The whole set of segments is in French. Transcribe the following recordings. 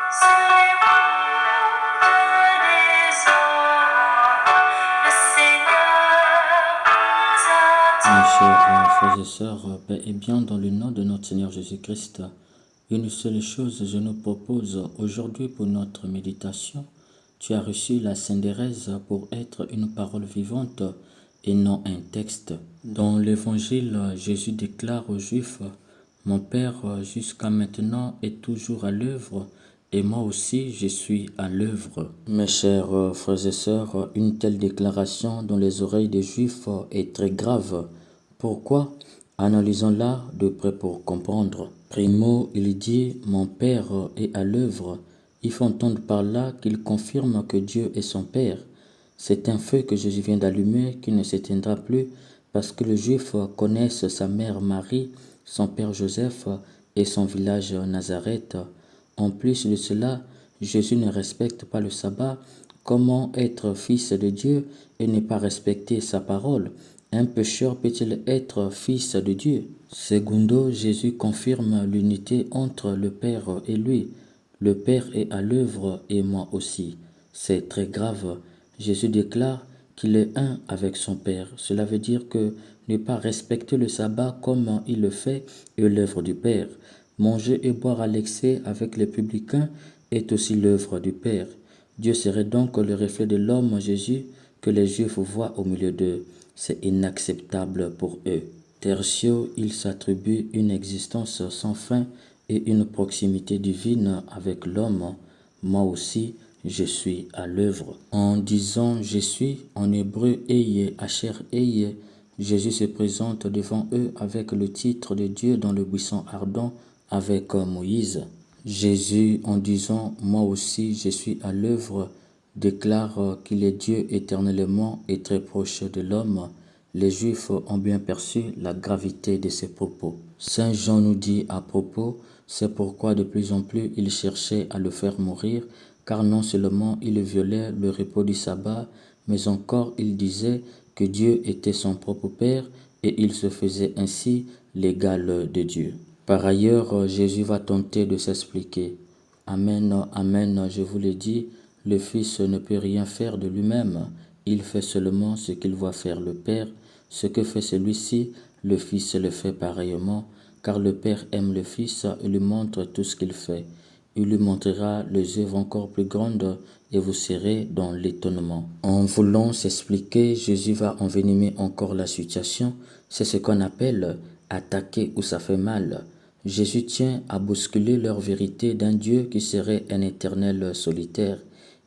sur les routes des eaux, le Seigneur nous Mes attend. chers frères et sœurs, paix et bien dans le nom de notre Seigneur Jésus-Christ, une seule chose je nous propose aujourd'hui pour notre méditation. Tu as reçu la Sainte Thérèse pour être une parole vivante et non un texte. Dans l'Évangile, Jésus déclare aux Juifs, « Mon Père jusqu'à maintenant est toujours à l'œuvre et moi aussi je suis à l'œuvre. » Mes chers frères et sœurs, une telle déclaration dans les oreilles des Juifs est très grave. Pourquoi? Analysons-la de près pour comprendre. Primo, il dit « Mon Père est à l'œuvre ». Il faut entendre par là qu'il confirme que Dieu est son Père. C'est un feu que Jésus vient d'allumer qui ne s'éteindra plus parce que les Juifs connaissent sa mère Marie, son père Joseph et son village Nazareth. En plus de cela, Jésus ne respecte pas le sabbat. Comment être fils de Dieu et ne pas respecter sa parole? Un pécheur peut-il être fils de Dieu? Secondo, Jésus confirme l'unité entre le Père et lui. Le Père est à l'œuvre et moi aussi. C'est très grave. Jésus déclare qu'il est un avec son Père. Cela veut dire que ne pas respecter le sabbat comme il le fait est l'œuvre du Père. Manger et boire à l'excès avec les publicains est aussi l'œuvre du Père. Dieu serait donc le reflet de l'homme Jésus que les Juifs voient au milieu d'eux. C'est inacceptable pour eux. Tertio, il s'attribue une existence sans fin et une proximité divine avec l'homme. Moi aussi, je suis à l'œuvre. En disant je suis, en hébreu Eye, Asher Eye, Jésus se présente devant eux avec le titre de Dieu dans le buisson ardent avec Moïse. Jésus, en disant moi aussi je suis à l'œuvre, déclare qu'il est Dieu éternellement et très proche de l'homme. Les Juifs ont bien perçu la gravité de ses propos. Saint Jean nous dit à propos, c'est pourquoi de plus en plus il cherchait à le faire mourir, car non seulement il violait le repos du sabbat, mais encore il disait que Dieu était son propre Père et il se faisait ainsi l'égal de Dieu. Par ailleurs, Jésus va tenter de s'expliquer. Amen, amen, je vous le dis, le Fils ne peut rien faire de lui-même. Il fait seulement ce qu'il voit faire le Père. Ce que fait celui-ci, le Fils le fait pareillement, car le Père aime le Fils et lui montre tout ce qu'il fait. Il lui montrera les œuvres encore plus grandes et vous serez dans l'étonnement. En voulant s'expliquer, Jésus va envenimer encore la situation. C'est ce qu'on appelle attaquer où ça fait mal. Jésus tient à bousculer leur vérité d'un Dieu qui serait un éternel solitaire.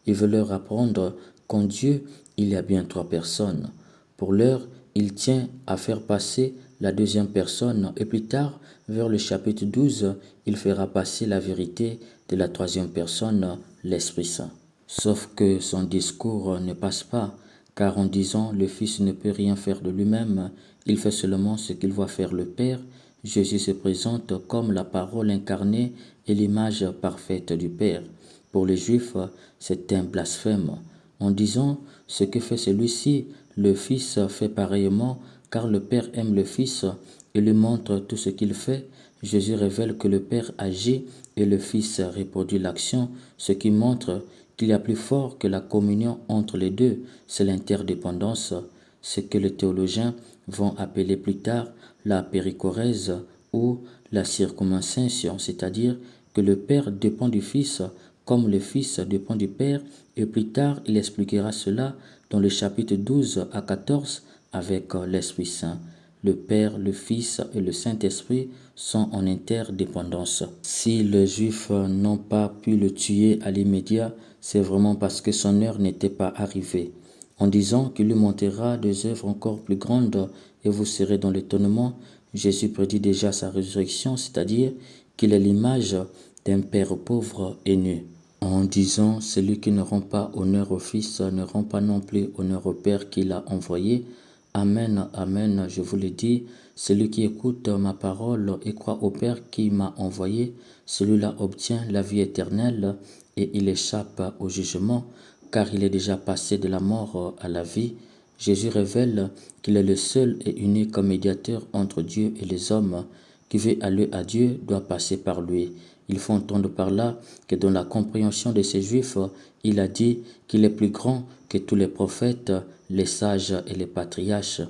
Il veut leur apprendre qu'en Dieu, il y a bien trois personnes. Pour l'heure, il tient à faire passer la deuxième personne et plus tard, vers le chapitre 12, il fera passer la vérité de la troisième personne, l'Esprit Saint. Sauf que son discours ne passe pas, car en disant le Fils ne peut rien faire de lui-même, il fait seulement ce qu'il voit faire le Père. Jésus se présente comme la parole incarnée et l'image parfaite du Père. Pour les Juifs, c'est un blasphème. En disant ce que fait celui-ci, le Fils fait pareillement, car le Père aime le Fils et lui montre tout ce qu'il fait. Jésus révèle que le Père agit et le Fils reproduit l'action, ce qui montre qu'il y a plus fort que la communion entre les deux, c'est l'interdépendance, ce que les théologiens vont appeler plus tard la péricorèse ou la circumcision, c'est-à-dire que le Père dépend du Fils comme le Fils dépend du Père, et plus tard il expliquera cela dans le chapitre 12 à 14 avec l'Esprit Saint. Le Père, le Fils et le Saint-Esprit sont en interdépendance. Si les Juifs n'ont pas pu le tuer à l'immédiat, c'est vraiment parce que son heure n'était pas arrivée. En disant qu'il lui montrera des œuvres encore plus grandes et vous serez dans l'étonnement, Jésus prédit déjà sa résurrection, c'est-à-dire qu'il est l'image d'un père pauvre et nu. En disant, celui qui ne rend pas honneur au Fils ne rend pas non plus honneur au Père qui l'a envoyé. Amen, amen, je vous le dis, celui qui écoute ma parole et croit au Père qui m'a envoyé, celui-là obtient la vie éternelle et il échappe au jugement, car il est déjà passé de la mort à la vie. Jésus révèle qu'il est le seul et unique médiateur entre Dieu et les hommes. Qui veut aller à Dieu doit passer par lui. Il faut entendre par là que dans la compréhension de ces Juifs, il a dit qu'il est plus grand que tous les prophètes, les sages et les patriarches.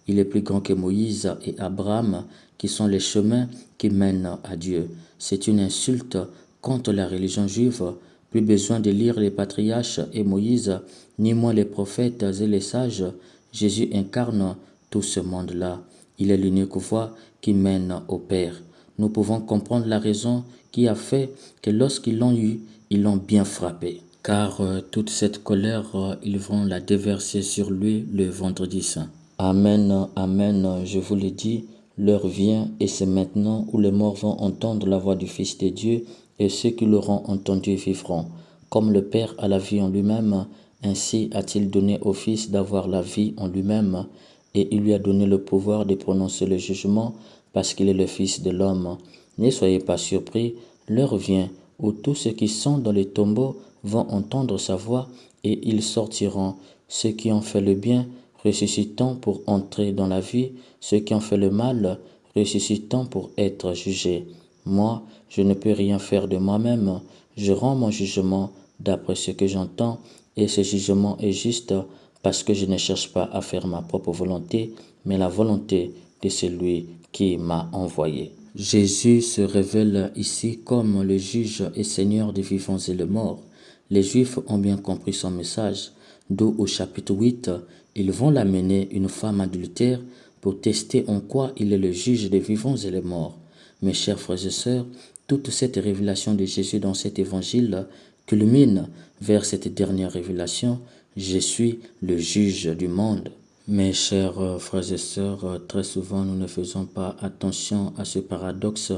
Il est plus grand que Moïse et Abraham, qui sont les chemins qui mènent à Dieu. C'est une insulte contre la religion juive. Plus besoin de lire les patriarches et Moïse, ni moins les prophètes et les sages. Jésus incarne tout ce monde-là. Il est l'unique voie qui mène au Père. Nous pouvons comprendre la raison qui a fait que lorsqu'ils l'ont eu, ils l'ont bien frappé. Car toute cette colère, ils vont la déverser sur lui le vendredi saint. Amen, amen, je vous le dis, l'heure vient et c'est maintenant où les morts vont entendre la voix du Fils de Dieu et ceux qui l'auront entendu vivront. Comme le Père a la vie en lui-même, ainsi a-t-il donné au Fils d'avoir la vie en lui-même et il lui a donné le pouvoir de prononcer le jugement parce qu'il est le Fils de l'homme. Ne soyez pas surpris, l'heure vient où tous ceux qui sont dans les tombeaux vont entendre sa voix et ils sortiront. Ceux qui ont fait le bien, ressuscitant pour entrer dans la vie, ceux qui ont fait le mal, ressuscitant pour être jugés. Moi, je ne peux rien faire de moi-même, je rends mon jugement d'après ce que j'entends, et ce jugement est juste parce que je ne cherche pas à faire ma propre volonté, mais la volonté de celui qui m'a envoyé. Jésus se révèle ici comme le juge et seigneur des vivants et des morts. Les Juifs ont bien compris son message, d'où au chapitre 8, ils vont l'amener une femme adultère pour tester en quoi il est le juge des vivants et des morts. Mes chers frères et sœurs, toute cette révélation de Jésus dans cet évangile culmine vers cette dernière révélation, je suis le juge du monde. Mes chers frères et sœurs, très souvent nous ne faisons pas attention à ce paradoxe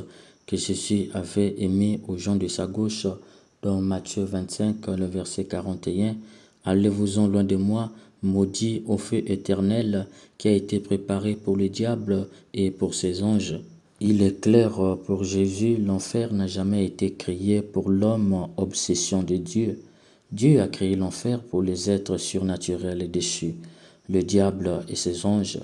que Jésus avait émis aux gens de sa gauche dans Matthieu 25, le verset 41. Allez-vous-en loin de moi, maudit au feu éternel qui a été préparé pour le diable et pour ses anges. Il est clair pour Jésus, l'enfer n'a jamais été créé pour l'homme, obsession de Dieu. Dieu a créé l'enfer pour les êtres surnaturels et déchus, le diable et ses anges.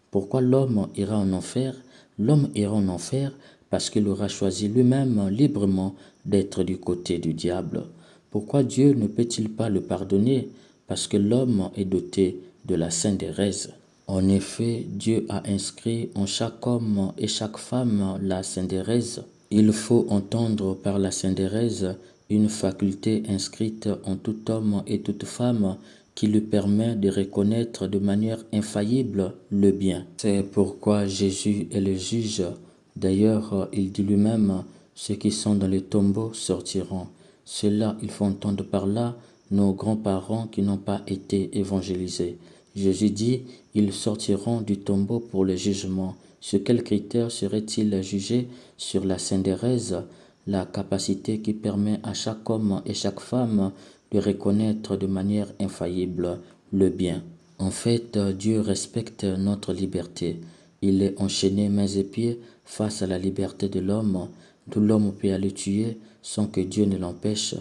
Pourquoi l'homme ira en enfer? L'homme ira en enfer parce qu'il aura choisi lui-même librement d'être du côté du diable. Pourquoi Dieu ne peut-il pas le pardonner? Parce que l'homme est doté de la syndérèse. En effet, Dieu a inscrit en chaque homme et chaque femme la syndérèse. Il faut entendre par la syndérèse une faculté inscrite en tout homme et toute femme qui lui permet de reconnaître de manière infaillible le bien. C'est pourquoi Jésus est le juge. D'ailleurs, il dit lui-même, ceux qui sont dans les tombeaux sortiront. Cela, il faut entendre par là nos grands-parents qui n'ont pas été évangélisés. Jésus dit, ils sortiront du tombeau pour le jugement. Sur quels critères serait-il jugé? Sur la syndérèse, la capacité qui permet à chaque homme et chaque femme de reconnaître de manière infaillible le bien. En fait, Dieu respecte notre liberté. Il est enchaîné mains et pieds face à la liberté de l'homme, d'où l'homme peut aller tuer sans que Dieu ne l'empêche,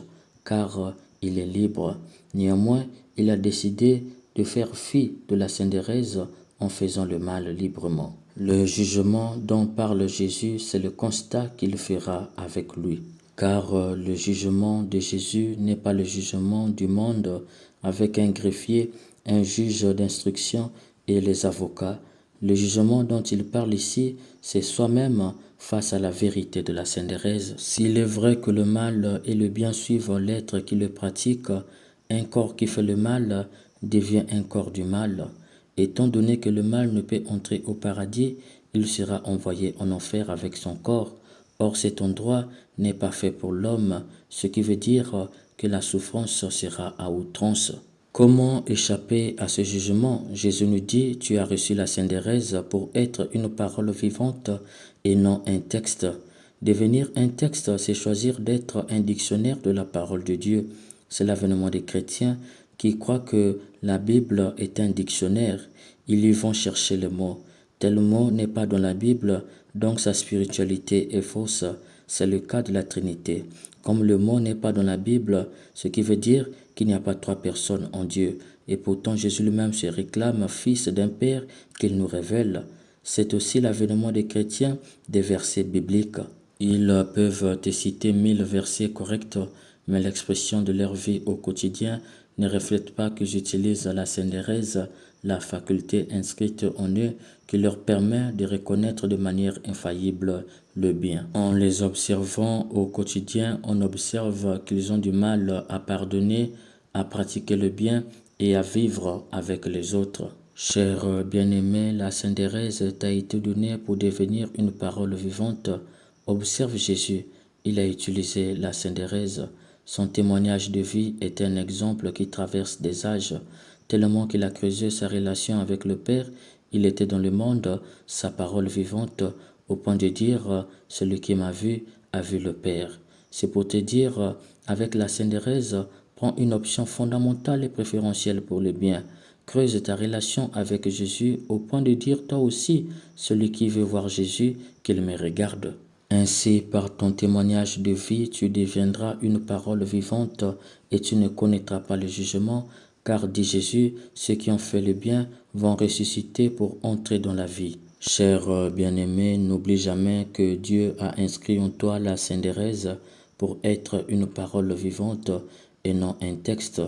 car il est libre. Néanmoins, il a décidé de faire fi de la syndérèse en faisant le mal librement. Le jugement dont parle Jésus, c'est le constat qu'il fera avec lui. Car le jugement de Jésus n'est pas le jugement du monde avec un greffier, un juge d'instruction et les avocats. Le jugement dont il parle ici, c'est soi-même face à la vérité de la syndérèse. S'il est vrai que le mal et le bien suivent l'être qui le pratique, un corps qui fait le mal devient un corps du mal. Étant donné que le mal ne peut entrer au paradis, il sera envoyé en enfer avec son corps. Or cet endroit n'est pas fait pour l'homme, ce qui veut dire que la souffrance sera à outrance. Comment échapper à ce jugement? Jésus nous dit, tu as reçu la syndérèse pour être une parole vivante et non un texte. Devenir un texte, c'est choisir d'être un dictionnaire de la parole de Dieu. C'est l'avènement des chrétiens qui croient que la Bible est un dictionnaire. Ils y vont chercher le mot. Tel mot n'est pas dans la Bible, donc sa spiritualité est fausse. C'est le cas de la Trinité. Comme le mot n'est pas dans la Bible, ce qui veut dire qu'il n'y a pas trois personnes en Dieu. Et pourtant Jésus lui-même se réclame fils d'un Père qu'il nous révèle. C'est aussi l'avènement des chrétiens des versets bibliques. Ils peuvent te citer 1000 versets corrects, mais l'expression de leur vie au quotidien ne reflète pas que j'utilise la Sainte-Thérèse, la faculté inscrite en eux qui leur permet de reconnaître de manière infaillible le bien. En les observant au quotidien, on observe qu'ils ont du mal à pardonner, à pratiquer le bien et à vivre avec les autres. Cher bien-aimé, la Sainte Thérèse t'a été donnée pour devenir une parole vivante. Observe Jésus, il a utilisé la Sainte Thérèse. Son témoignage de vie est un exemple qui traverse des âges. Tellement qu'il a creusé sa relation avec le Père, il était dans le monde, sa parole vivante, au point de dire « Celui qui m'a vu a vu le Père ». C'est pour te dire, avec la Sainte Thérèse, prends une option fondamentale et préférentielle pour le bien. Creuse ta relation avec Jésus au point de dire toi aussi, celui qui veut voir Jésus, qu'il me regarde. Ainsi, par ton témoignage de vie, tu deviendras une parole vivante et tu ne connaîtras pas le jugement, car, dit Jésus, ceux qui ont fait le bien vont ressusciter pour entrer dans la vie. Cher bien-aimé, n'oublie jamais que Dieu a inscrit en toi la Sainte Thérèse pour être une parole vivante et non un texte.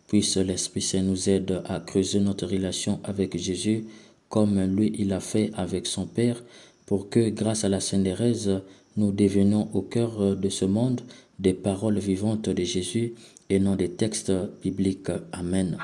Puisse l'Esprit Saint nous aide à creuser notre relation avec Jésus comme lui il a fait avec son Père pour que grâce à la Sainte Thérèse, nous devenions au cœur de ce monde des paroles vivantes de Jésus et non des textes bibliques. Amen.